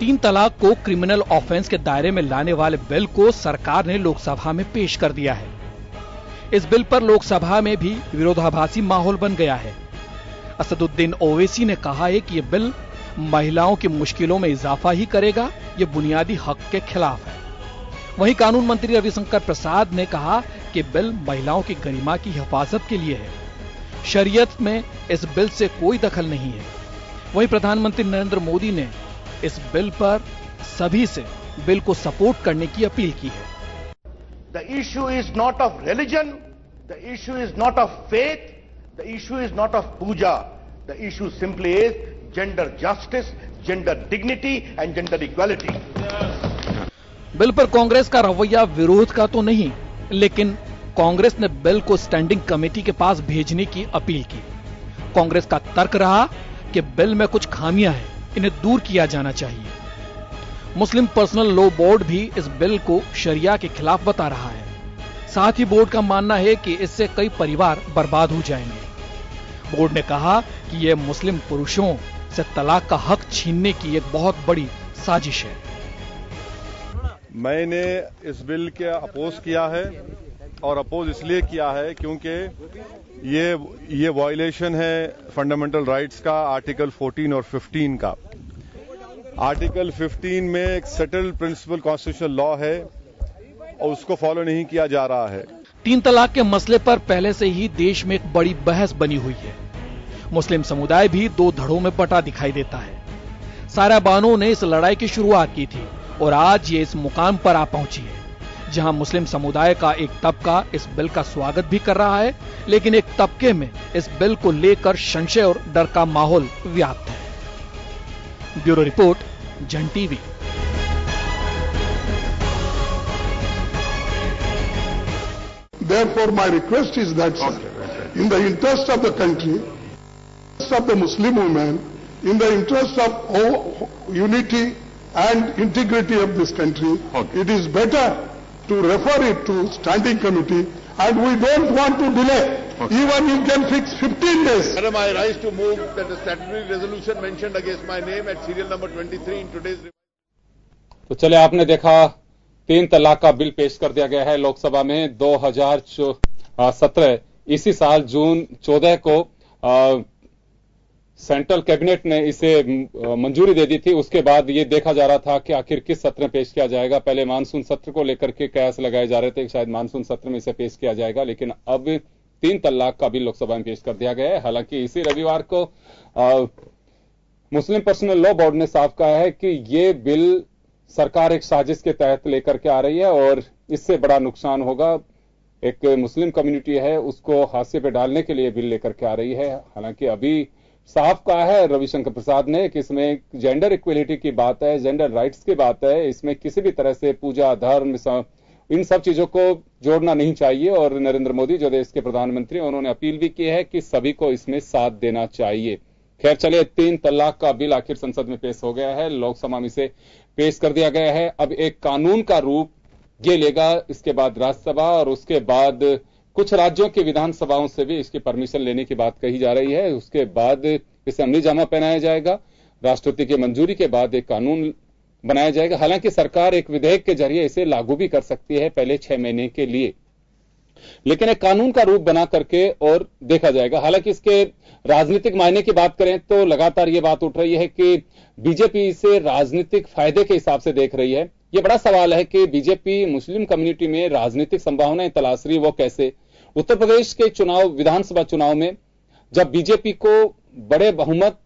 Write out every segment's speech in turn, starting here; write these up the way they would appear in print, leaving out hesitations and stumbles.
तीन तलाक को क्रिमिनल ऑफेंस के दायरे में लाने वाले बिल को सरकार ने लोकसभा में पेश कर दिया है। इस बिल पर लोकसभा में भी विरोधाभासी माहौल बन गया है। असदुद्दीन ओवैसी ने कहा है कि यह बिल महिलाओं की मुश्किलों में इजाफा ही करेगा, यह बुनियादी हक के खिलाफ है। वहीं कानून मंत्री रविशंकर प्रसाद ने कहा कि बिल महिलाओं की गरिमा की हिफाजत के लिए है। शरीयत में इस बिल से कोई दखल नहीं है। वहीं प्रधानमंत्री नरेंद्र मोदी ने इस बिल पर सभी से बिल को सपोर्ट करने की अपील की है। The issue is not of religion, the issue is not of faith, the issue is not of puja. The issue simply is gender justice, gender dignity and gender equality. Bill पर कांग्रेस का रवैया विरोध का तो नहीं, लेकिन कांग्रेस ने बिल को स्टैंडिंग कमेटी के पास भेजने की अपील की। कांग्रेस का तर्क रहा कि बिल में कुछ खामियां हैं, इन्हें दूर किया जाना चाहिए। मुस्लिम पर्सनल लॉ बोर्ड भी इस बिल को शरिया के खिलाफ बता रहा है। साथ ही बोर्ड का मानना है कि इससे कई परिवार बर्बाद हो जाएंगे। बोर्ड ने कहा कि यह मुस्लिम पुरुषों से तलाक का हक छीनने की एक बहुत बड़ी साजिश है। मैंने इस बिल के अपोज किया है और अपोज इसलिए किया है क्योंकि ये वायलेशन है फंडामेंटल राइट्स का, आर्टिकल 14 और 15 का। आर्टिकल 15 में एक सेटल्ड प्रिंसिपल कॉन्स्टिट्यूशनल लॉ है और उसको फॉलो नहीं किया जा रहा है। तीन तलाक के मसले पर पहले से ही देश में एक बड़ी बहस बनी हुई है। मुस्लिम समुदाय भी दो धड़ों में बटा दिखाई देता है। सारा बानो ने इस लड़ाई की शुरुआत की थी और आज ये इस मुकाम पर आ पहुंची है, जहां मुस्लिम समुदाय का एक तबका इस बिल का स्वागत भी कर रहा है, लेकिन एक तबके में इस बिल को लेकर संशय और डर का माहौल व्याप्त है। ब्यूरो रिपोर्ट, जन TV. Therefore, my request is that, sir, in the interest of the country, of the Muslim women, in the interest of unity and integrity of this country, it is better to refer it to standing committee, and we don't want to delay. Even you can fix 15 days. Madam, I rise to move that the statutory resolution mentioned against my name at serial number 23 in today's. तो चले, आपने देखा तीन तलाक का bill पेश कर दिया गया है लोकसभा में 2017। इसी साल जून 14 को सेंट्रल कैबिनेट ने इसे मंजूरी दे दी थी। उसके बाद ये देखा जा रहा था कि आखिर किस सत्र में पेश किया जाएगा। पहले मानसून सत्र को लेकर के कयास लगाए जा रहे थे कि शायद मानसून सत्र में इसे पेश किया जाएगा, लेकिन अब तीन तलाक का बिल लोकसभा में पेश कर दिया गया है। हालांकि इसी रविवार को मुस्लिम पर्सनल लॉ बोर्ड ने साफ कहा है कि ये बिल सरकार एक साजिश के तहत लेकर के आ रही है और इससे बड़ा नुकसान होगा। एक मुस्लिम कम्युनिटी है, उसको हाशिए पे डालने के लिए बिल लेकर के आ रही है। हालांकि अभी साफ कहा है रविशंकर प्रसाद ने कि इसमें जेंडर इक्वलिटी की बात है, जेंडर राइट्स की बात है। इसमें किसी भी तरह से पूजा, धर्म, इन सब चीजों को जोड़ना नहीं चाहिए। और नरेंद्र मोदी जो देश के प्रधानमंत्री, उन्होंने अपील भी की है कि सभी को इसमें साथ देना चाहिए। खैर चलिए, तीन तलाक का बिल आखिर संसद में पेश हो गया है, लोकसभा में इसे पेश कर दिया गया है। अब एक कानून का रूप ये लेगा, इसके बाद राज्यसभा और उसके बाद कुछ राज्यों की विधानसभाओं से भी इसकी परमिशन लेने की बात कही जा रही है। उसके बाद इसे अमली जामा पहनाया जाएगा। राष्ट्रपति की मंजूरी के बाद एक कानून बनाया जाएगा। हालांकि सरकार एक विधेयक के जरिए इसे लागू भी कर सकती है पहले 6 महीने के लिए, लेकिन एक कानून का रूप बना करके और देखा जाएगा। हालांकि इसके राजनीतिक मायने की बात करें तो लगातार ये बात उठ रही है कि बीजेपी इसे राजनीतिक फायदे के हिसाब से देख रही है। ये बड़ा सवाल है कि बीजेपी मुस्लिम कम्युनिटी में राजनीतिक संभावनाएं तलाश रही, वो कैसे? उत्तर प्रदेश के चुनाव, विधानसभा चुनाव में जब बीजेपी को बड़े बहुमत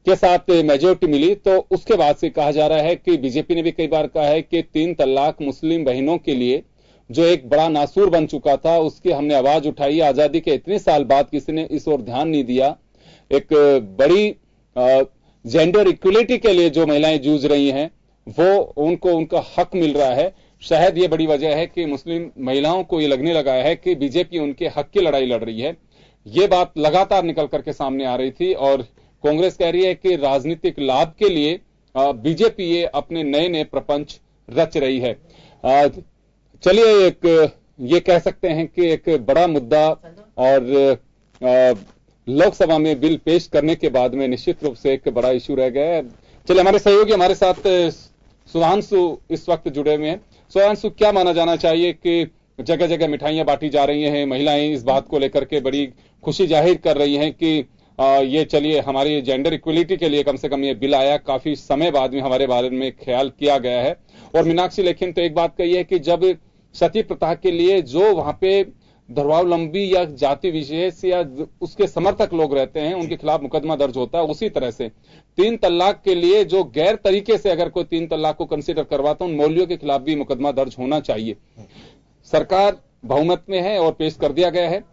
के साथ मेजोरिटी मिली, तो उसके बाद से कहा जा रहा है कि बीजेपी ने भी कई बार कहा है कि तीन तलाक मुस्लिम बहनों के लिए जो एक बड़ा नासूर बन चुका था, उसकी हमने आवाज उठाई। आजादी के इतने साल बाद किसी ने इस ओर ध्यान नहीं दिया। एक बड़ी जेंडर इक्वलिटी के लिए जो महिलाएं जूझ रही हैं, वो उनको उनका हक मिल रहा है। शायद ये बड़ी वजह है कि मुस्लिम महिलाओं को ये लगने लगा है कि बीजेपी उनके हक की लड़ाई लड़ रही है। ये बात लगातार निकल करके सामने आ रही थी और कांग्रेस कह रही है कि राजनीतिक लाभ के लिए बीजेपी ये अपने नए नए प्रपंच रच रही है। चलिए, एक ये कह सकते हैं कि एक बड़ा मुद्दा और लोकसभा में बिल पेश करने के बाद में निश्चित रूप से एक बड़ा इशू रह गया है। चलिए, हमारे सहयोगी हमारे साथ सुधांशु इस वक्त जुड़े हुए हैं। सुधांशु, क्या माना जाना चाहिए कि जगह जगह मिठाइयां बांटी जा रही हैं, महिलाएं इस बात को लेकर के बड़ी खुशी जाहिर कर रही हैं कि ये चलिए हमारी जेंडर इक्वलिटी के लिए कम से कम ये बिल आया, काफी समय बाद में हमारे बारे में ख्याल किया गया है। और मीनाक्षी लेखिन तो एक बात कही है कि जब सती प्रथा के लिए जो वहां पे धर्मावलंबी या जाति विशेष या उसके समर्थक लोग रहते हैं उनके खिलाफ मुकदमा दर्ज होता है, उसी तरह से 3 तलाक के लिए जो गैर तरीके से अगर कोई 3 तलाक को कंसीडर करवाता है उन मौलवियों के खिलाफ भी मुकदमा दर्ज होना चाहिए। सरकार बहुमत में है और पेश कर दिया गया है।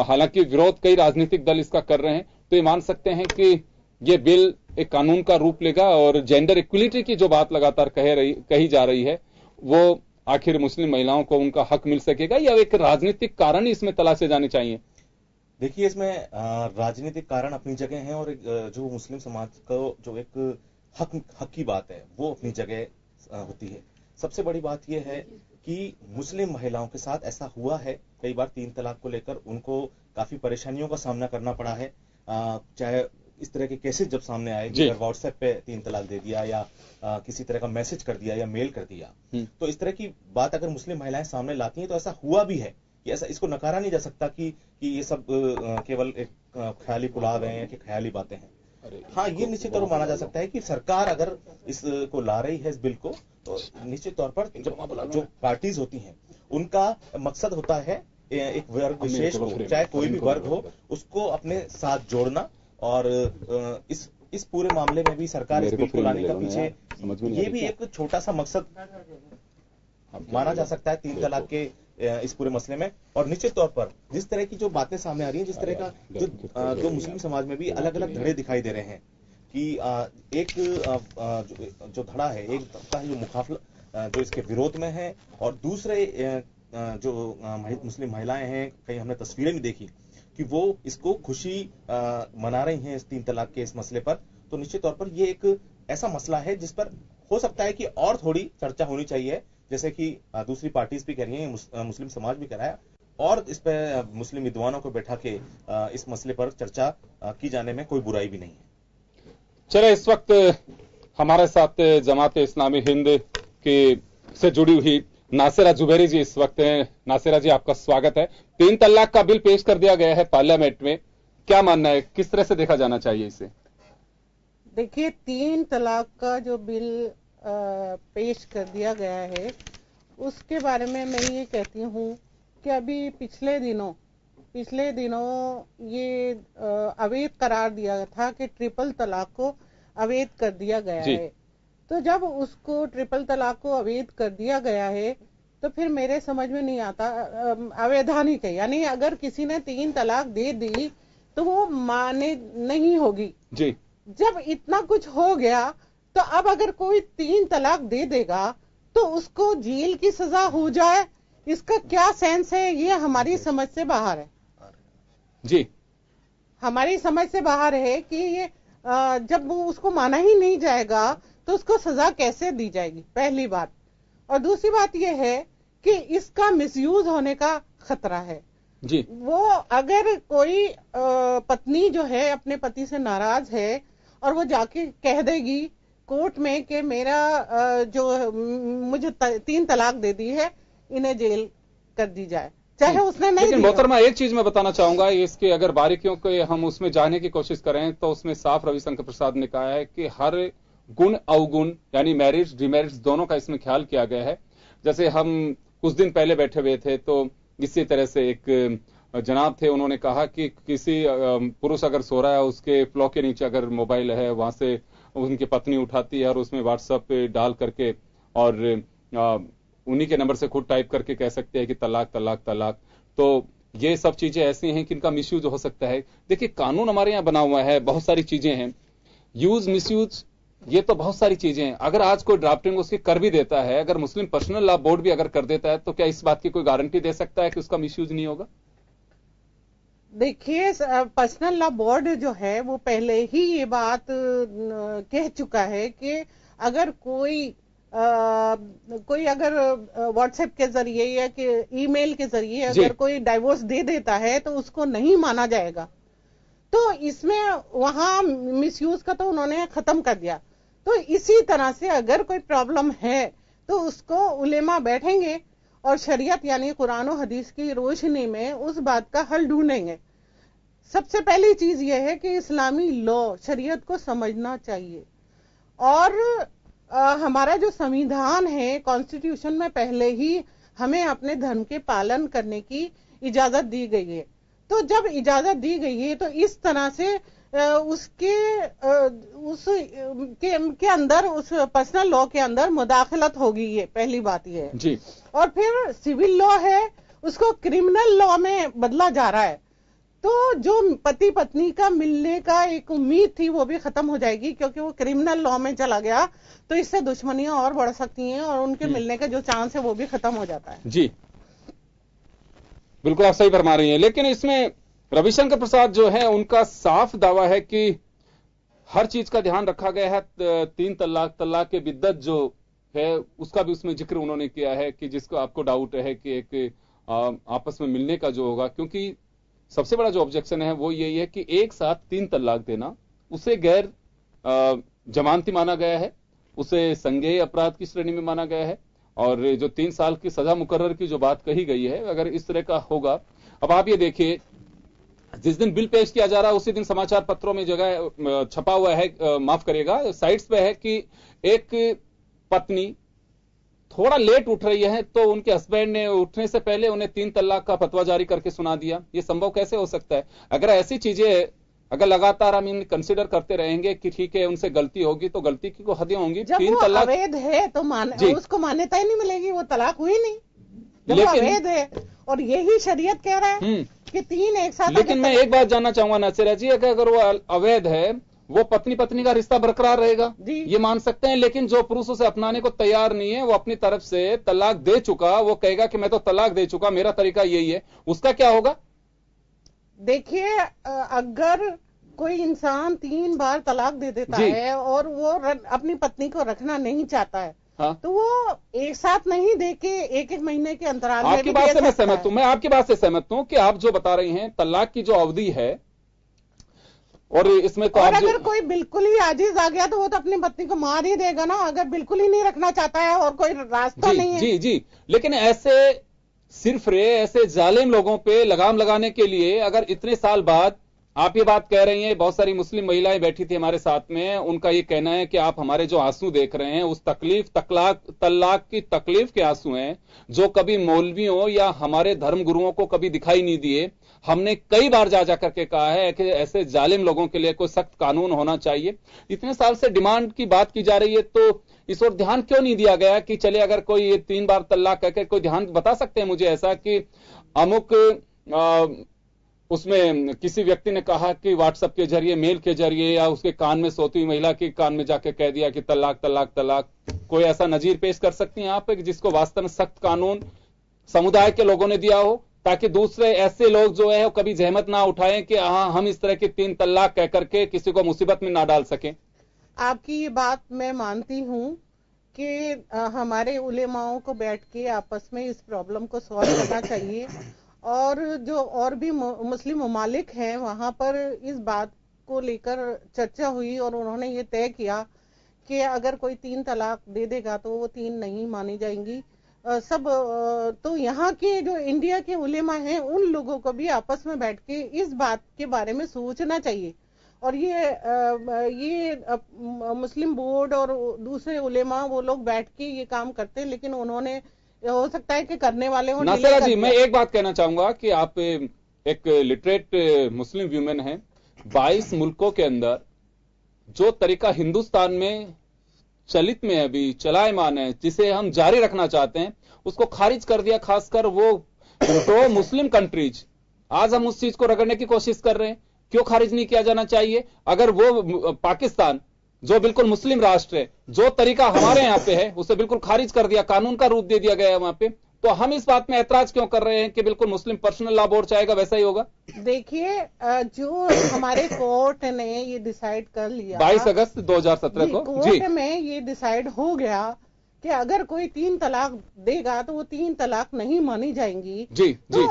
हालांकि विरोध कई राजनीतिक दल इसका कर रहे हैं, तो ये मान सकते हैं कि ये बिल एक कानून का रूप लेगा और जेंडर इक्वलिटी की जो बात लगातार कही जा रही है वो आखिर मुस्लिम महिलाओं को उनका हक मिल सकेगा या एक राजनीतिक कारण ही इसमें तलाशे जाने चाहिए? देखिए, इसमें राजनीतिक कारण अपनी जगह हैं और जो मुस्लिम समाज को जो एक हक की बात है वो अपनी जगह होती है। सबसे बड़ी बात यह है कि मुस्लिम महिलाओं के साथ ऐसा हुआ है कई बार 3 तलाक को लेकर उनको काफी परेशानियों का सामना करना पड़ा है। चाहे इस तरह के केसेस जब सामने आए कि अगर व्हाट्सएप पे 3 तलाक दे दिया या किसी तरह का मैसेज कर दिया या मेल कर दिया, तो इस तरह की बात अगर मुस्लिम महिलाएं सामने लाती हैं तो ऐसा हुआ भी है कि ऐसा इसको नकारा नहीं जा सकता कि ये सब केवल एक ख्याली पुलाव है कि ख्याली बातें हैं। हाँ, ये निश्चित तौर पर माना जा सकता है कि सरकार अगर इसको ला रही है इस बिल को, तो निश्चित तौर पर जो पार्टीज होती हैं उनका मकसद होता है एक वर्ग विशेष को, चाहे कोई भी वर्ग हो, उसको अपने साथ जोड़ना। और इस पूरे मामले में भी सरकार इस बिल को लाने का पीछे ये भी एक छोटा सा मकसद माना जा सकता है 3 तलाक के इस पूरे मसले में। और निश्चित तौर पर जिस तरह की जो बातें सामने आ रही हैं, जिस तरह का जो मुस्लिम समाज में भी अलग अलग धड़े दिखाई दे रहे हैं कि एक जो धड़ा है, एक धड़ा है जो मुखाफला जो इसके विरोध में है, और दूसरे जो मुस्लिम महिलाएं हैं, कहीं हमने तस्वीरें भी देखी कि वो इसको खुशी मना रही हैं इस 3 तलाक के इस मसले पर। तो निश्चित तौर पर ये एक ऐसा मसला है जिस पर हो सकता है कि और थोड़ी चर्चा होनी चाहिए, जैसे कि दूसरी पार्टीज भी कह रही हैं, मुस्लिम समाज भी कह रहा है, और इस पर मुस्लिम विद्वानों को बैठा के इस मसले पर चर्चा की जाने में कोई बुराई भी नहीं है। चले, इस वक्त हमारे साथ जमात इस्लामी हिंद के से जुड़ी हुई नासिरा जुबैरी जी इस वक्त हैं। नासिरा जी, आपका स्वागत है। 3 तलाक का बिल पेश कर दिया गया है पार्लियामेंट में, क्या मानना है, किस तरह से देखा जाना चाहिए इसे? देखिए, 3 तलाक का जो बिल पेश कर दिया गया है उसके बारे में मैं ये कहती हूँ कि अभी पिछले दिनों ये अवैध करार दिया था कि ट्रिपल तलाक को अवैध कर दिया गया है। तो जब उसको ट्रिपल तलाक को अवैध कर दिया गया है तो फिर मेरे समझ में नहीं आता, अवैधानिक है, यानी अगर किसी ने 3 तलाक दे दी तो वो माने नहीं होगी जी। जब इतना कुछ हो गया तो अब अगर कोई 3 तलाक दे देगा तो उसको जेल की सजा हो जाए, इसका क्या सेंस है? ये हमारी समझ से बाहर है जी। हमारी समझ से बाहर है कि ये जब वो उसको माना ही नहीं जाएगा तो उसको सजा कैसे दी जाएगी, पहली बात। और दूसरी बात यह है कि इसका मिसयूज होने का खतरा है जी। वो अगर कोई पत्नी जो है अपने पति से नाराज है और वो जाके कह देगी कोर्ट में कि मेरा जो मुझे 3 तलाक दे दी है, इन्हें जेल कर दी जाए, चाहे उसने नहीं। लेकिन मोहतरमा, एक चीज मैं बताना चाहूंगा, इसके अगर बारीकियों को हम उसमें जाने की कोशिश करें तो उसमें साफ रविशंकर प्रसाद ने कहा है कि हर गुण अवगुण यानी मैरिज डिमैरिज दोनों का इसमें ख्याल किया गया है। जैसे हम कुछ दिन पहले बैठे हुए थे तो इसी तरह से एक जनाब थे, उन्होंने कहा कि किसी पुरुष अगर सो रहा है उसके फ्लो के नीचे अगर मोबाइल है वहां से उनकी पत्नी उठाती है और उसमें व्हाट्सएप पे डाल करके और उन्हीं के नंबर से खुद टाइप करके कह सकते हैं कि तलाक तलाक तलाक। तो ये सब चीजें ऐसी हैं कि इनका मिसयूज हो सकता है। देखिए, कानून हमारे यहाँ बना हुआ है, बहुत सारी चीजें हैं, यूज मिसयूज ये तो बहुत सारी चीजें हैं। अगर आज कोई ड्राफ्टिंग उसकी कर भी देता है, अगर मुस्लिम पर्सनल लॉ बोर्ड भी अगर कर देता है, तो क्या इस बात की कोई गारंटी दे सकता है कि उसका मिसयूज नहीं होगा? देखिए, पर्सनल लॉ बोर्ड जो है वो पहले ही ये बात कह चुका है कि अगर कोई अगर व्हाट्सएप के जरिए या कि ईमेल के जरिए अगर कोई डाइवोर्स दे देता है तो उसको नहीं माना जाएगा। तो इसमें वहां मिसयूज का तो उन्होंने खत्म कर दिया। तो इसी तरह से अगर कोई प्रॉब्लम है तो उसको उलेमा बैठेंगे और शरीयत यानी कुरान और हदीस की रोशनी में उस बात का हल ढूंढेंगे। सबसे पहली चीज यह है कि इस्लामी लॉ शरीयत को समझना चाहिए, और हमारा जो संविधान है, कॉन्स्टिट्यूशन में पहले ही हमें अपने धर्म के पालन करने की इजाजत दी गई है। तो जब इजाजत दी गई है तो इस तरह से के अंदर, उस पर्सनल लॉ के अंदर मुदाखलत होगी, ये पहली बात ये है जी। और फिर सिविल लॉ है, उसको क्रिमिनल लॉ में बदला जा रहा है। तो जो पति पत्नी का मिलने का एक उम्मीद थी वो भी खत्म हो जाएगी, क्योंकि वो क्रिमिनल लॉ में चला गया, तो इससे दुश्मनियां और बढ़ सकती हैं और उनके मिलने का जो चांस है वो भी खत्म हो जाता है। जी बिल्कुल आप सही फरमा रही हैं, लेकिन इसमें रविशंकर प्रसाद जो है उनका साफ दावा है कि हर चीज का ध्यान रखा गया है। 3 तलाक के बिद्दत जो है उसका भी उसमें जिक्र उन्होंने किया है कि जिसको आपको डाउट है कि एक आपस में मिलने का जो होगा, क्योंकि सबसे बड़ा जो ऑब्जेक्शन है वो यही है कि एक साथ 3 तलाक देना उसे गैर जमानती माना गया है, उसे संज्ञेय अपराध की श्रेणी में माना गया है, और जो 3 साल की सजा मुकर्रर की जो बात कही गई है, अगर इस तरह का होगा। अब आप ये देखिए, जिस दिन बिल पेश किया जा रहा है उसी दिन समाचार पत्रों में जगह छपा हुआ है, माफ करिएगा, साइट्स पे है कि एक पत्नी थोड़ा लेट उठ रही है तो उनके हस्बैंड ने उठने से पहले उन्हें 3 तलाक का फतवा जारी करके सुना दिया। ये संभव कैसे हो सकता है? अगर ऐसी चीजें अगर लगातार हम इन कंसिडर करते रहेंगे कि ठीक है उनसे गलती होगी तो गलती की को हदें होंगी। जब 3 वो तलाक अवैध है तो उसको मान्यता ही नहीं मिलेगी, वो तलाक हुई नहीं। जब वो अवैध है, और यही शरीयत कह रहा है कि 3 एक साथ। लेकिन मैं एक बात जानना चाहूंगा नासिरा जी, अगर वो अवैध है, वो पत्नी का रिश्ता बरकरार रहेगा, ये मान सकते हैं, लेकिन जो पुरुष उसे अपनाने को तैयार नहीं है, वो अपनी तरफ से तलाक दे चुका, वो कहेगा कि मैं तो तलाक दे चुका, मेरा तरीका यही है, उसका क्या होगा? देखिए, अगर कोई इंसान 3 बार तलाक दे देता है और वो अपनी पत्नी को रखना नहीं चाहता है, हाँ? तो वो एक साथ नहीं देके एक महीने के अंतराल में। आपकी बात से मैं सहमत हूं, मैं आपकी बात से सहमत हूं कि आप जो बता रही हैं तलाक की जो अवधि है, और इसमें तो और अगर कोई बिल्कुल ही आजिज आ गया तो वो तो अपनी पत्नी को मार ही देगा ना, अगर बिल्कुल ही नहीं रखना चाहता है और कोई रास्ता नहीं है। जी जी, लेकिन ऐसे सिर्फ ऐसे जालिम लोगों पे लगाम लगाने के लिए अगर इतने साल बाद आप ये बात कह रही हैं, बहुत सारी मुस्लिम महिलाएं बैठी थी हमारे साथ में, उनका ये कहना है कि आप हमारे जो आंसू देख रहे हैं उस तलाक की तकलीफ के आंसू हैं, जो कभी मौलवियों या हमारे धर्म गुरुओं को कभी दिखाई नहीं दिए। हमने कई बार जा करके कहा है कि ऐसे जालिम लोगों के लिए कोई सख्त कानून होना चाहिए। इतने साल से डिमांड की बात की जा रही है, तो इस ओर ध्यान क्यों नहीं दिया गया कि चले अगर कोई ये 3 बार तलाक कहकर कोई ध्यान बता सकते हैं मुझे ऐसा कि अमुक उसमें किसी व्यक्ति ने कहा कि व्हाट्सएप के जरिए, मेल के जरिए या उसके कान में सोती हुई महिला के कान में जाके कह दिया कि तलाक तलाक तलाक। कोई ऐसा नजीर पेश कर सकती हैं आप जिसको वास्तव में सख्त कानून समुदाय के लोगों ने दिया हो, ताकि दूसरे ऐसे लोग जो है कभी जहमत ना उठाएं कि हाँ हम इस तरह की 3 तलाक कह करके किसी को मुसीबत में ना डाल सकें। आपकी ये बात मैं मानती हूं कि हमारे उलेमाओं को बैठ के आपस में इस प्रॉब्लम को सॉल्व करना चाहिए, और जो और भी मुस्लिम ममालिक हैं वहां पर इस बात को लेकर चर्चा हुई और उन्होंने ये तय किया कि अगर कोई 3 तलाक दे देगा तो वो 3 नहीं मानी जाएंगी। तो यहाँ के जो इंडिया के उलेमा हैं उन लोगों को भी आपस में बैठ के इस बात के बारे में सोचना चाहिए। और ये मुस्लिम बोर्ड और दूसरे उलेमा वो लोग बैठ के ये काम करते हैं, लेकिन उन्होंने हो सकता है कि करने वाले हो। नासिरा जी, मैं एक बात कहना चाहूंगा कि आप एक लिटरेट मुस्लिम व्यूमेन हैं। 22 मुल्कों के अंदर जो तरीका हिंदुस्तान में चलित में अभी चलायमान है, जिसे हम जारी रखना चाहते हैं, उसको खारिज कर दिया, खासकर वो प्रो मुस्लिम कंट्रीज। आज हम उस चीज को रगड़ने की कोशिश कर रहे हैं, क्यों खारिज नहीं किया जाना चाहिए? अगर वो पाकिस्तान जो बिल्कुल मुस्लिम राष्ट्र है, जो तरीका हमारे यहाँ पे है उसे बिल्कुल खारिज कर दिया, कानून का रूप दे दिया गया है वहां पे, तो हम इस बात में ऐतराज क्यों कर रहे हैं कि बिल्कुल मुस्लिम पर्सनल लॉ बोर्ड चाहेगा वैसा ही होगा? देखिए, जो हमारे कोर्ट ने ये डिसाइड कर लिया 22 अगस्त 2017 को कोर्ट में ये डिसाइड हो गया कि अगर कोई 3 तलाक देगा तो वो 3 तलाक नहीं मानी जाएंगी। जी, तो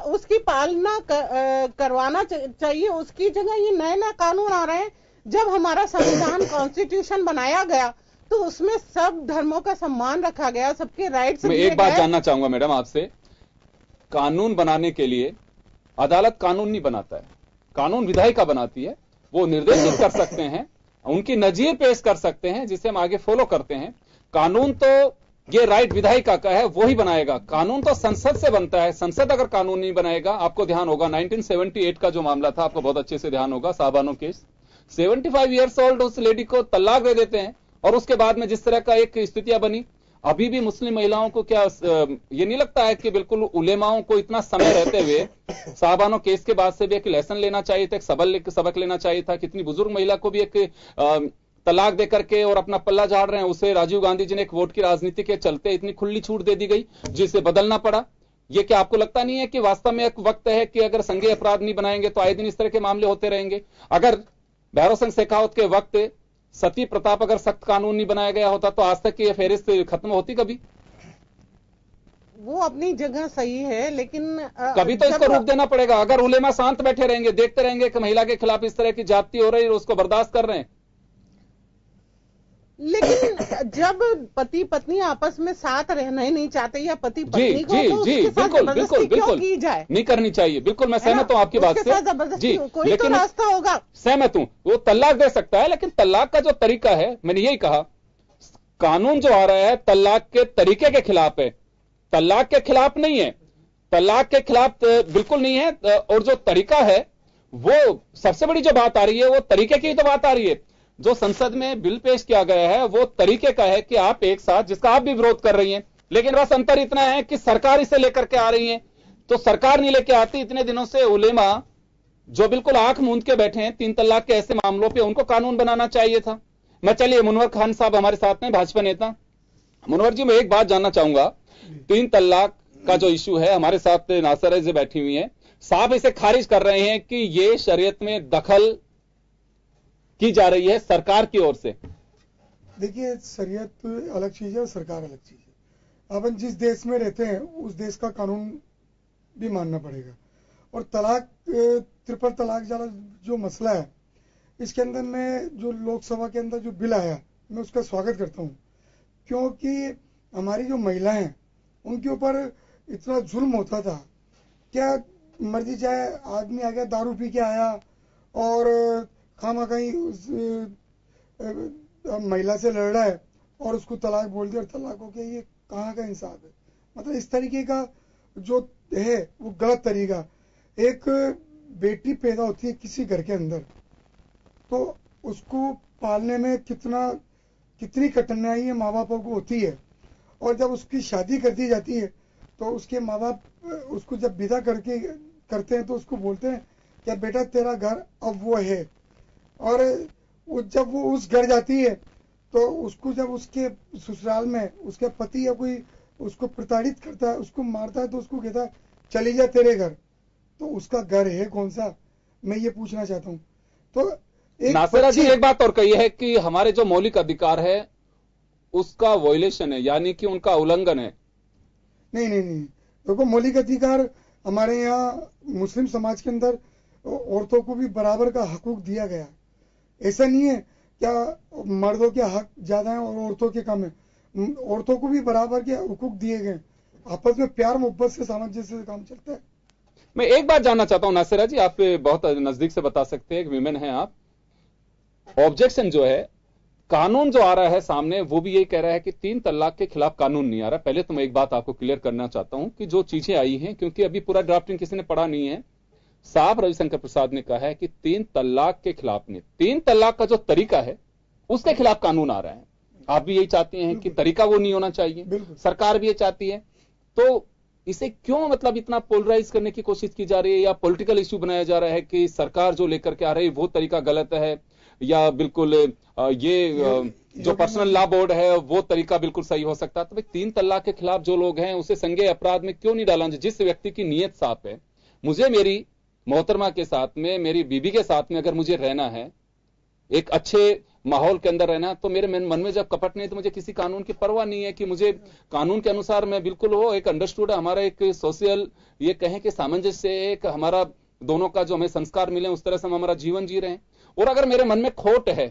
उसकी पालना करवाना चाहिए। उसकी जगह ये नए कानून आ रहे हैं जब हमारा संविधान कॉन्स्टिट्यूशन बनाया गया तो उसमें सब धर्मों का सम्मान रखा गया, सबके राइट्स। मैं एक बात जानना चाहूंगा मैडम आपसे, कानून बनाने के लिए अदालत कानून नहीं बनाता है, कानून विधायिका बनाती है। वो निर्देशित कर सकते हैं, उनकी नजीर पेश कर सकते हैं जिसे हम आगे फॉलो करते हैं। कानून तो ये राइट विधायिका का है, वो ही बनाएगा। कानून तो संसद से बनता है, संसद अगर कानून नहीं बनाएगा, आपको ध्यान होगा 1978 का जो मामला था, आपको बहुत अच्छे से ध्यान होगा, साहबानो केस, 75 ईयर्स ओल्ड उस लेडी को तलाक दे देते हैं, और उसके बाद में जिस तरह का एक स्थितियां बनी, अभी भी मुस्लिम महिलाओं को क्या ये नहीं लगता है कि बिल्कुल उलेमाओं को इतना समय रहते हुए साहबानो केस के बाद से भी एक लेसन लेना चाहिए था, एक सबक लेना चाहिए था। कितनी बुजुर्ग महिला को भी एक तलाक दे करके और अपना पल्ला झाड़ रहे हैं, उसे राजीव गांधी जी ने एक वोट की राजनीति के चलते इतनी खुली छूट दे दी गई जिसे बदलना पड़ा। ये क्या आपको लगता नहीं है कि वास्तव में एक वक्त है कि अगर संज्ञेय अपराध नहीं बनाएंगे तो आए दिन इस तरह के मामले होते रहेंगे? अगर भैरव सिंह शेखावत के वक्त सती प्रताप अगर सख्त कानून नहीं बनाया गया होता तो आज तक की यह फेहरिस्त खत्म होती कभी? वो अपनी जगह सही है, लेकिन कभी तो इसको रोक देना पड़ेगा। अगर उलेमा शांत बैठे रहेंगे, देखते रहेंगे कि महिला के खिलाफ इस तरह की जाति हो रही है, उसको बर्दाश्त कर रहे हैं, लेकिन जब पति पत्नी आपस में साथ रहना ही नहीं चाहते या पति पत्नी को, तो उसके साथ जबरदस्ती क्यों की जाए? नहीं करनी चाहिए। बिल्कुल मैं सहमत हूं आपकी बात से जी, कोई तो रास्ता होगा। सहमत हूं, वो तलाक दे सकता है, लेकिन तलाक का जो तरीका है, मैंने यही कहा, कानून जो आ रहा है तलाक के तरीके के खिलाफ है, तलाक के खिलाफ नहीं है, तलाक के खिलाफ बिल्कुल नहीं है। और जो तरीका है, वो सबसे बड़ी जो बात आ रही है वो तरीके की तो बात आ रही है। जो संसद में बिल पेश किया गया है वो तरीके का है कि आप एक साथ, जिसका आप भी विरोध कर रही हैं, लेकिन बस अंतर इतना है कि सरकार इसे लेकर के आ रही है, तो सरकार नहीं लेके आती। इतने दिनों से उलेमा जो बिल्कुल आंख मूंद के बैठे हैं 3 तलाक के ऐसे मामलों पे, उनको कानून बनाना चाहिए था। मैं चलिए, मुनवर खान साहब हमारे साथ में, भाजपा नेता। मुनवर जी, मैं एक बात जानना चाहूंगा, 3 तलाक का जो इश्यू है, हमारे साथ नासिरा जी बैठी हुई है, साहब इसे खारिज कर रहे हैं कि ये शरीयत में दखल की जा रही है सरकार की ओर से। देखिए, शरीयत अलग चीज है और सरकार अलग चीज है। अपन जिस देश में रहते हैं उस देश का कानून भी मानना पड़ेगा। और तलाक, ट्रिपल तलाक वाला जो मसला है, इसके अंदर में जो लोकसभा के अंदर जो बिल आया, मैं उसका स्वागत करता हूँ, क्योंकि हमारी जो महिलाएं हैं उनके ऊपर इतना जुल्म होता था। क्या मर्जी चाहे आदमी आ गया, दारू पी के आया और खामा कहीं उस महिला से लड़ रहा है और उसको तलाक बोल दिया और तलाक हो गया, ये कहाँ का इंसाफ है? मतलब इस तरीके का जो है वो गलत तरीका। एक बेटी पैदा होती है किसी घर के अंदर, तो उसको पालने में कितनी कठिनाई माँ बापों को होती है, और जब उसकी शादी कर दी जाती है तो उसके माँ बाप उसको जब विदा करते हैं तो उसको बोलते हैं क्या बेटा तेरा घर अब वो है। और जब वो उस घर जाती है तो उसको जब उसके ससुराल में उसके पति या कोई उसको प्रताड़ित करता है, उसको मारता है, तो उसको कहता है चली जा तेरे घर, तो उसका घर है कौन सा? मैं ये पूछना चाहता हूँ। तो नासिरा जी, एक बात और कही है कि हमारे जो मौलिक अधिकार है उसका वॉयलेशन है, यानी कि उनका उल्लंघन है। नहीं, देखो, मौलिक अधिकार हमारे यहाँ मुस्लिम समाज के अंदर औरतों को भी बराबर का हकूक दिया गया है। ऐसा नहीं है क्या मर्दों के हक ज्यादा हैं और औरतों के कम है। औरतों को भी बराबर के हुकूक दिए गए। आपस में प्यार मोहब्बत से सामंजस्य से काम चलता है। मैं एक बात जानना चाहता हूं नासिरा जी, आप बहुत नजदीक से बता सकते हैं, एक विमेन हैं आप। ऑब्जेक्शन जो है, कानून जो आ रहा है सामने, वो भी यही कह रहा है कि 3 तलाक के खिलाफ कानून नहीं आ रहा। पहले तो मैं एक बात आपको क्लियर करना चाहता हूं कि जो चीजें आई हैं, क्योंकि अभी पूरा ड्राफ्टिंग किसी ने पढ़ा नहीं है, साहब रविशंकर प्रसाद ने कहा है कि 3 तलाक के खिलाफ नहीं, 3 तलाक का जो तरीका है उसके खिलाफ कानून आ रहा है। आप भी यही चाहते हैं कि तरीका वो नहीं होना चाहिए, सरकार भी ये चाहती है। तो इसे क्यों मतलब इतना पोलराइज करने की कोशिश की जा रही है, या पॉलिटिकल इश्यू बनाया जा रहा है कि सरकार जो लेकर के आ रही है वो तरीका गलत है, या बिल्कुल ये जो पर्सनल लॉ बोर्ड है वो तरीका बिल्कुल सही हो सकता है? तो भाई 3 तलाक के खिलाफ जो लोग हैं उसे संज्ञेय अपराध में क्यों नहीं डाला? जिस व्यक्ति की नीयत साफ है, मुझे मेरी मोहतरमा के साथ में, मेरी बीबी के साथ में अगर मुझे रहना है, एक अच्छे माहौल के अंदर रहना, तो मेरे मन में जब कपट नहीं, तो मुझे किसी कानून की परवाह नहीं है कि मुझे कानून के अनुसार मैं बिल्कुल हो एक अंडरस्टूड, हमारा एक सोशल ये कहें कि सामंजस्य, एक हमारा दोनों का जो हमें संस्कार मिले उस तरह से हम हमारा जीवन जी रहे हैं। और अगर मेरे मन में खोट है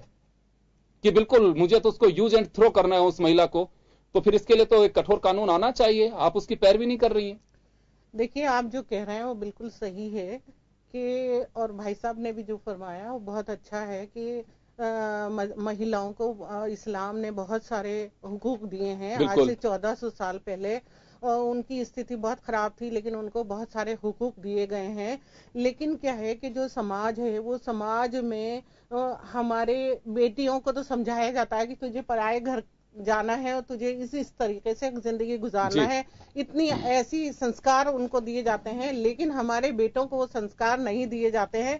कि बिल्कुल मुझे तो उसको यूज एंड थ्रो करना है उस महिला को, तो फिर इसके लिए तो एक कठोर कानून आना चाहिए। आप उसकी पैरवी नहीं कर रही हैं। देखिए, आप जो कह रहे हैं वो बिल्कुल सही है कि, और भाई साहब ने भी जो फरमाया वो बहुत अच्छा है कि महिलाओं को इस्लाम ने बहुत सारे हुकूक दिए हैं। आज से 1400 साल पहले उनकी स्थिति बहुत खराब थी, लेकिन उनको बहुत सारे हुकूक दिए गए हैं। लेकिन क्या है कि जो समाज है वो समाज में हमारे बेटियों को तो समझाया जाता है कि तुझे पराए घर जाना है और तुझे इस तरीके से जिंदगी गुजारना है, इतनी ऐसी संस्कार उनको दिए जाते हैं। लेकिन हमारे बेटों को वो संस्कार नहीं दिए जाते हैं,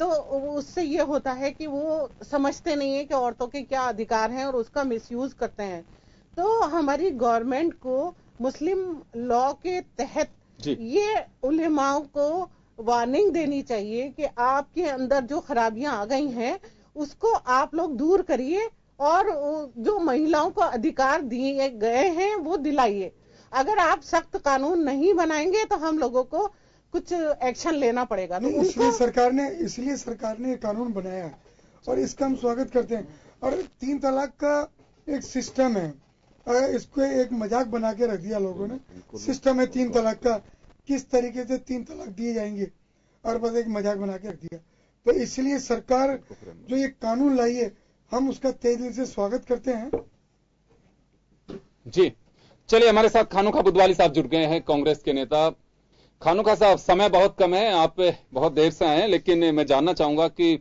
तो उससे ये होता है कि वो समझते नहीं है कि औरतों के क्या अधिकार हैं और उसका मिसयूज करते हैं। तो हमारी गवर्नमेंट को मुस्लिम लॉ के तहत ये उलेमाओं को वार्निंग देनी चाहिए कि आपके अंदर जो खराबियां आ गई हैं उसको आप लोग दूर करिए और जो महिलाओं को अधिकार दिए गए हैं वो दिलाइए। अगर आप सख्त कानून नहीं बनाएंगे तो हम लोगों को कुछ एक्शन लेना पड़ेगा। तो इसलिए सरकार ने कानून बनाया है और इसका हम स्वागत करते हैं। और 3 तलाक का एक सिस्टम है, इसको एक मजाक बना के रख दिया लोगों ने। सिस्टम है 3 तलाक का, किस तरीके से 3 तलाक दिए जाएंगे और बस एक मजाक बना के रख दिया। तो इसलिए सरकार जो ये कानून लाई है हम उसका तहे दिल से स्वागत करते हैं। जी चलिए, हमारे साथ खानोखा बुधवाली साहब जुड़ गए हैं, कांग्रेस के नेता। खानोखा साहब, समय बहुत कम है, आप बहुत देर से आए हैं, लेकिन मैं जानना चाहूंगा कि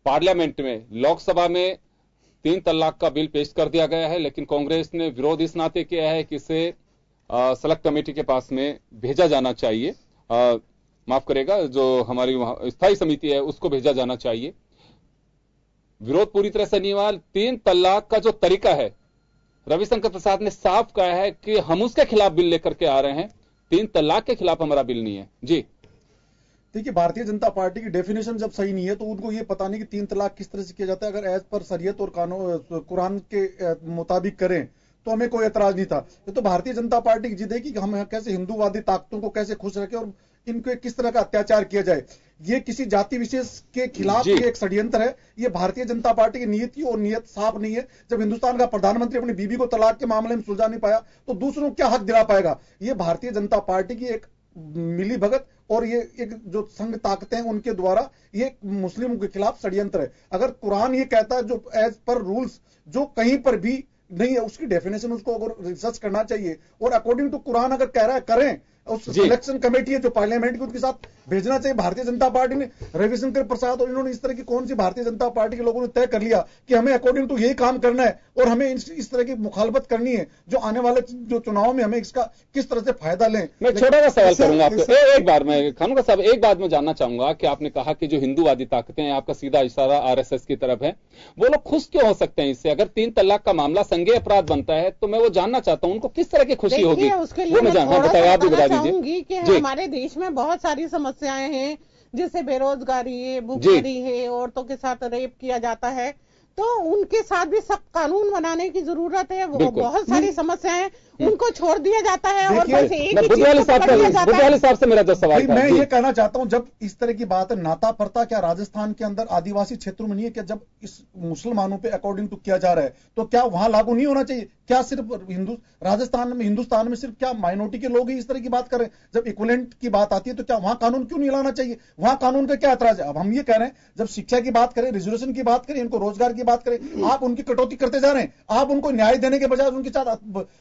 पार्लियामेंट में, लोकसभा में 3 तलाक का बिल पेश कर दिया गया है, लेकिन कांग्रेस ने विरोध इस नाते किया है कि इसे सेलेक्ट कमेटी के पास में भेजा जाना चाहिए, माफ करेगा, जो हमारी स्थायी समिति है उसको भेजा जाना चाहिए। विरोध पूरी तरह से नहीं हुआ। 3 तलाक का जो तरीका है, रविशंकर प्रसाद ने साफ कहा है कि हम उसके खिलाफ बिल लेकर के आ रहे हैं, 3 तलाक के खिलाफ हमारा बिल नहीं है। जी देखिए, भारतीय जनता पार्टी की डेफिनेशन जब सही नहीं है तो उनको ये पता नहीं कि 3 तलाक किस तरह से किया जाता है। अगर एज पर शरीयत और कानून कुरान के मुताबिक करें तो हमें कोई एतराज नहीं था। ये तो भारतीय जनता पार्टी की जिद है कि हम कैसे हिंदूवादी ताकतों को कैसे खुश रखें और इनको किस तरह का अत्याचार किया जाए। ये किसी जाति विशेष के खिलाफ एक षड्यंत्र है। ये भारतीय जनता पार्टी की नीति और नीयत साफ नहीं है। जब हिंदुस्तान का प्रधानमंत्री अपनी बीबी को तलाक के मामले में सुलझा नहीं पाया तो दूसरों को क्या हक दिला पाएगा। ये भारतीय जनता पार्टी की एक मिली भगत और ये एक जो संघ ताकतें हैं उनके द्वारा ये मुस्लिमों के खिलाफ षड्यंत्र है। अगर कुरान ये कहता है जो एज पर रूल्स जो कहीं पर भी नहीं है, उसकी डेफिनेशन उसको अगर रिसर्च करना चाहिए और अकॉर्डिंग टू कुरान अगर कह रहा है करें। उस सिलेक्शन कमेटी है जो पार्लियामेंट की, उनके साथ भेजना चाहिए। भारतीय जनता पार्टी ने, रविशंकर प्रसाद और इन्होंने इस तरह की कौन सी भारतीय जनता पार्टी के लोगों ने तय कर लिया कि हमें अकॉर्डिंग टू यही काम करना है और हमें इस तरह की मुखालफत करनी है जो आने वाले जो चुनाव में हमें इसका किस तरह से फायदा लें। मैं छोटा सा सवाल करूंगा आपको एक बार में, खानोखा साहब, एक बात मैं जानना चाहूंगा कि आपने कहा कि जो हिंदूवादी ताकतें हैं, आपका सीधा इशारा आरएसएस की तरफ है, वो लोग खुश क्यों हो सकते हैं इससे? अगर 3 तलाक का मामला संज्ञेय अपराध बनता है तो मैं वो जानना चाहता हूं उनको किस तरह की खुशी होगी। वो मैं बताइए, आप भी बता दीजिए। हमारे देश में बहुत सारी समस्याएं हैं, जैसे बेरोजगारी है, भुखमरी है, औरतों के साथ रेप किया जाता है, तो उनके साथ भी सख्त कानून बनाने की जरूरत है। वो बहुत सारी समस्याएं, उनको छोड़ दिया जाता है और बस एक ही बुधवाली साहब से मेरा जो सवाल मैं ये कहना चाहता हूं, जब इस तरह की बात है, नाता प्रथा क्या राजस्थान के अंदर आदिवासी क्षेत्रों में नहीं है क्या? जब इस मुसलमानों पे अकॉर्डिंग टू किया जा रहा है तो क्या वहां लागू नहीं होना चाहिए? क्या सिर्फ हिंदुस्तान में सिर्फ क्या माइनॉरिटी के लोग ही इस तरह की बात करें? जब इक्विवेलेंट की बात आती है तो क्या वहां कानून क्यों नहीं लाना चाहिए? वहां कानून का क्या ऐतराज है? अब हम ये कह रहे हैं, जब शिक्षा की बात करें, रिजर्वेशन की बात करें, इनको रोजगार की बात करें, आप उनकी कटौती करते जा रहे हैं। आप उनको न्याय देने के बजाय उनके साथ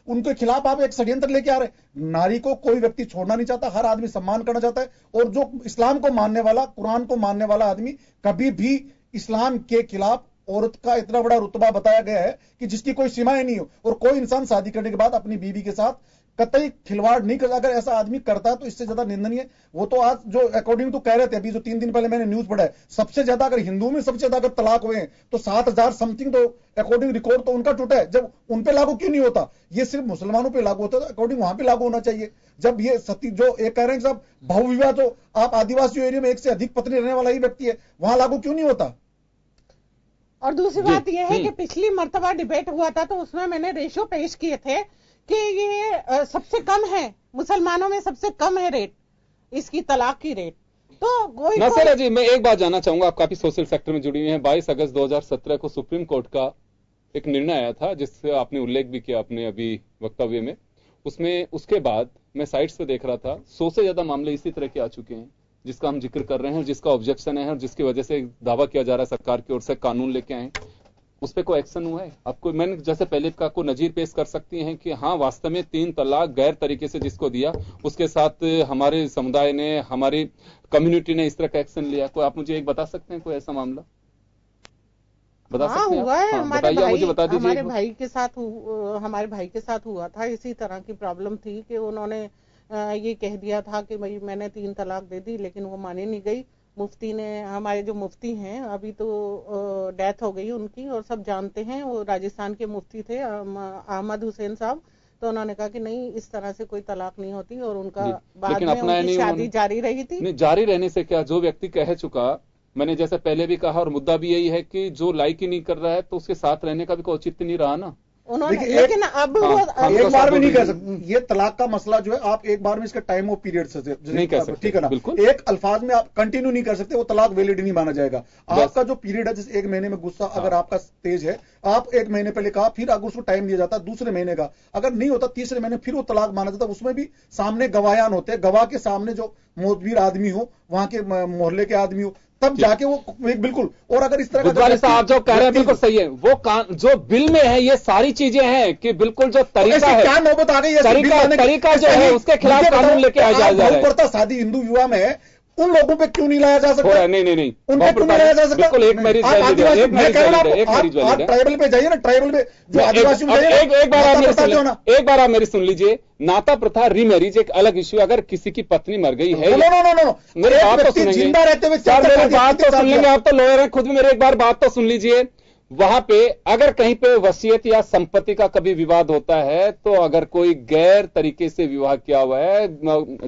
उनके खिलाफ आप एक षड्यंत्र लेके आ रहे हैं। नारी को कोई व्यक्ति छोड़ना नहीं चाहता, हर आदमी सम्मान करना चाहता है। और जो इस्लाम को मानने वाला, कुरान को मानने वाला आदमी कभी भी इस्लाम के खिलाफ औरत का इतना बड़ा रुतबा बताया गया है कि जिसकी कोई सीमाएं नहीं हो, और कोई इंसान शादी करने के बाद अपनी बीवी के साथ कतई खिलवाड़ नहीं करता। अगर ऐसा आदमी करता है तो इससे ज्यादा निंदनीय। वो तो आज जो अकॉर्डिंग टू कह रहे थे, अभी जो 3 दिन पहले मैंने न्यूज पढ़ा है, सबसे ज्यादा अगर हिंदुओं में सबसे ज्यादा अगर तलाक हुए हैं तो 7000 समथिंग, तो अकॉर्डिंग रिकॉर्ड तो उनका टूटा है। जब उन पे लागू क्यों नहीं होता? ये सिर्फ मुसलमानों पे लागू होता है, अकॉर्डिंग वहां पे लागू होना चाहिए। जब ये सती जो एक कह रहे हैं साहब बहु विवाह, जो आप आदिवासी एरिया में 1 से अधिक पत्नी रहने वाला ही व्यक्ति है, वहां लागू क्यों नहीं होता? और दूसरी बात यह है कि पिछली मर्तबा डिबेट हुआ था तो उसमें मैंने रेशो पेश किए थे कि ये सबसे कम है, मुसलमानों में सबसे कम है रेट, इसकी तलाक की रेट। तो कोई नासिरा जी, मैं एक बात जानना चाहूंगा, आप काफी सोशल सेक्टर में जुड़ी हुई हैं। 22 अगस्त 2017 को सुप्रीम कोर्ट का एक निर्णय आया था, जिससे आपने उल्लेख भी किया अपने अभी वक्तव्य में। उसमें उसके बाद मैं साइट्स पे देख रहा था, 100 से ज्यादा मामले इसी तरह के आ चुके हैं जिसका हम जिक्र कर रहे हैं और जिसका ऑब्जेक्शन है और जिसकी वजह से दावा किया जा रहा है सरकार की ओर से कानून लेके आए। उस पर कोई एक्शन हुआ है आपको? मैंने जैसे पहले का को नजीर पेश कर सकती हैं कि हाँ वास्तव में 3 तलाक गैर तरीके से जिसको दिया, उसके साथ हमारे समुदाय ने, हमारी कम्युनिटी ने इस तरह का एक्शन लिया? कोई आप मुझे एक बता सकते हैं कोई ऐसा मामला बता सकते हैं? हुआ है, मुझे बता दीजिए। हमारे भाई के साथ हुआ था, इसी तरह की प्रॉब्लम थी कि उन्होंने ये कह दिया था कि भाई मैंने 3 तलाक दे दी, लेकिन वो माने नहीं गई। मुफ्ती ने, हमारे जो मुफ्ती हैं अभी तो डेथ हो गई उनकी और सब जानते हैं, वो राजस्थान के मुफ्ती थे अहमद हुसैन साहब। तो उन्होंने कहा कि नहीं, इस तरह से कोई तलाक नहीं होती और उनका बाद में उनकी शादी जारी रही थी। नहीं, जारी रहने से क्या, जो व्यक्ति कह चुका, मैंने जैसे पहले भी कहा और मुद्दा भी यही है कि जो लाइक ही नहीं कर रहा है तो उसके साथ रहने का भी कोई औचित्य नहीं रहा ना उन्होंने। लेकिन अब एक बार में नहीं कह सकते ये तलाक का मसला जो है, आप एक बार में इसका टाइम ऑफ पीरियड से नहीं कह सकते, ठीक है ना? एक अल्फाज में आप कंटिन्यू नहीं कर सकते, वो तलाक वैलिड नहीं माना जाएगा। आपका जो पीरियड है, जैसे 1 महीने में गुस्सा अगर आपका तेज है, आप 1 महीने पहले कहा, फिर अगर उसको टाइम दिया जाता दूसरे महीने का, अगर नहीं होता तीसरे महीने फिर वो तलाक माना जाता। उसमें भी सामने गवायान होते हैं, गवाह के सामने जो मोतबीर आदमी हो, वहां के मोहल्ले के आदमी हो, तब जाके वो बिल्कुल। और अगर इस तरह का साहब जो कह रहे हैं बिल्कुल सही है, वो जो बिल में है ये सारी चीजें हैं कि बिल्कुल जो तरीका है, क्या नौबत आ गई, तरीका जो है उसके खिलाफ कानून लेके आ जा रहा है। शादी हिंदू विवाह में है, उन लोगों पे क्यों नहीं लाया जा सकता? नहीं, उनपे क्यों नहीं लाया जा सकता? बिल्कुल एक मैरिज आप ट्राइबल पे जाइए ना, ट्राइबल पे जो आदिवासी एक बार आप मेरी सुन लीजिए। नाता प्रथा, रीमैरिज एक अलग इश्यू। अगर किसी की पत्नी मर गई है, मेरी बात तो सुनेंगे, जिंदा रहते हुए मेरी बात तो सुन लेंगे। आप तो लॉयर हैं खुद भी, मेरी एक बार बात तो सुन लीजिए। वहां पे अगर कहीं पे वसीयत या संपत्ति का कभी विवाद होता है, तो अगर कोई गैर तरीके से विवाह किया हुआ है,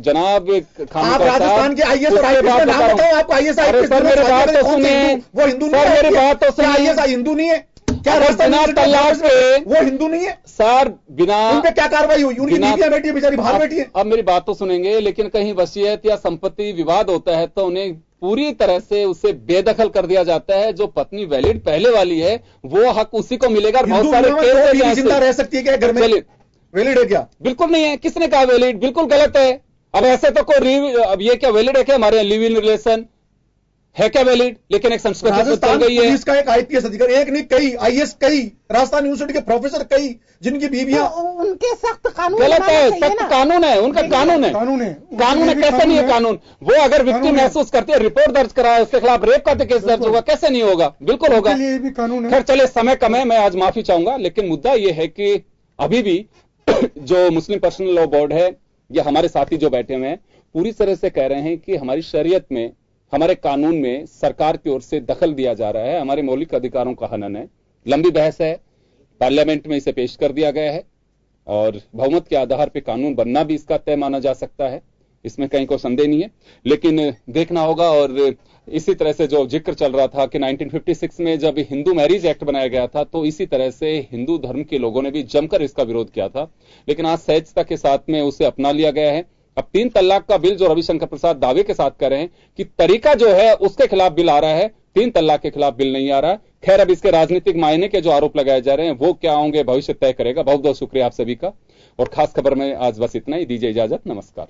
जनाब आप राजस्थान के आईएएस और आईपीएस का नाम बताओ। आपको आईएएस आईपीएस, मेरी बात तो सुनिए, वो हिंदू नहीं है? मेरी बात तो सुनिए, आईएएस हिंदू नहीं है क्या? बिना तलाक पे वो हिंदू नहीं है सर? बिना उन पे क्या कार्रवाई हुई? उनकी बीवियां बैठी है, बेचारी बाहर बैठी है। अब मेरी बात तो सुनेंगे। लेकिन कहीं वसीयत या संपत्ति विवाद होता है तो उन्हें पूरी तरह से उसे बेदखल कर दिया जाता है। जो पत्नी वैलिड पहले वाली है वो हक उसी को मिलेगा। बहुत सारे केस जिंदा रह सकती है क्या घर में? वैलिड है क्या? बिल्कुल नहीं है। किसने कहा वैलिड? बिल्कुल गलत है। अब ऐसे तो कोई, अब ये क्या वैलिड है क्या? हमारे लिव इन रिलेशन है क्या वैलिड? लेकिन एक संस्कृति तो चल गई है। इसका एक आईपीएस अधिकारी, एक नहीं कई आईएएस, कई राजस्थान यूनिवर्सिटी के प्रोफेसर, कई जिनकी बीवियां, उनके सख्त कानून गलत है। सख्त कानून है, उनका कानून है, कानून है। कैसे नहीं है कानून? वो अगर विक्टिम महसूस करती है, रिपोर्ट दर्ज कराए, उसके खिलाफ रेप का केस दर्ज होगा, कैसे नहीं होगा? बिल्कुल होगा। खैर चले, समय कम है, मैं आज माफी चाहूंगा। लेकिन मुद्दा यह है कि अभी भी जो मुस्लिम पर्सनल लॉ बोर्ड है या हमारे साथी जो बैठे हुए हैं, पूरी तरह से कह रहे हैं कि हमारी शरीयत में, हमारे कानून में सरकार की ओर से दखल दिया जा रहा है, हमारे मौलिक अधिकारों का हनन है। लंबी बहस है, पार्लियामेंट में इसे पेश कर दिया गया है और बहुमत के आधार पर कानून बनना भी इसका तय माना जा सकता है, इसमें कहीं कोई संदेह नहीं है। लेकिन देखना होगा। और इसी तरह से जो जिक्र चल रहा था कि 1956 में जब हिंदू मैरिज एक्ट बनाया गया था, तो इसी तरह से हिंदू धर्म के लोगों ने भी जमकर इसका विरोध किया था, लेकिन आज सहजता के साथ में उसे अपना लिया गया है। अब 3 तलाक का बिल जो रविशंकर प्रसाद दावे के साथ कर रहे हैं कि तरीका जो है उसके खिलाफ बिल आ रहा है, 3 तलाक के खिलाफ बिल नहीं आ रहा है। खैर, अब इसके राजनीतिक मायने के जो आरोप लगाए जा रहे हैं वो क्या होंगे, भविष्य तय करेगा। बहुत बहुत शुक्रिया आप सभी का। और खास खबर में आज बस इतना ही। दीजिए इजाजत, नमस्कार।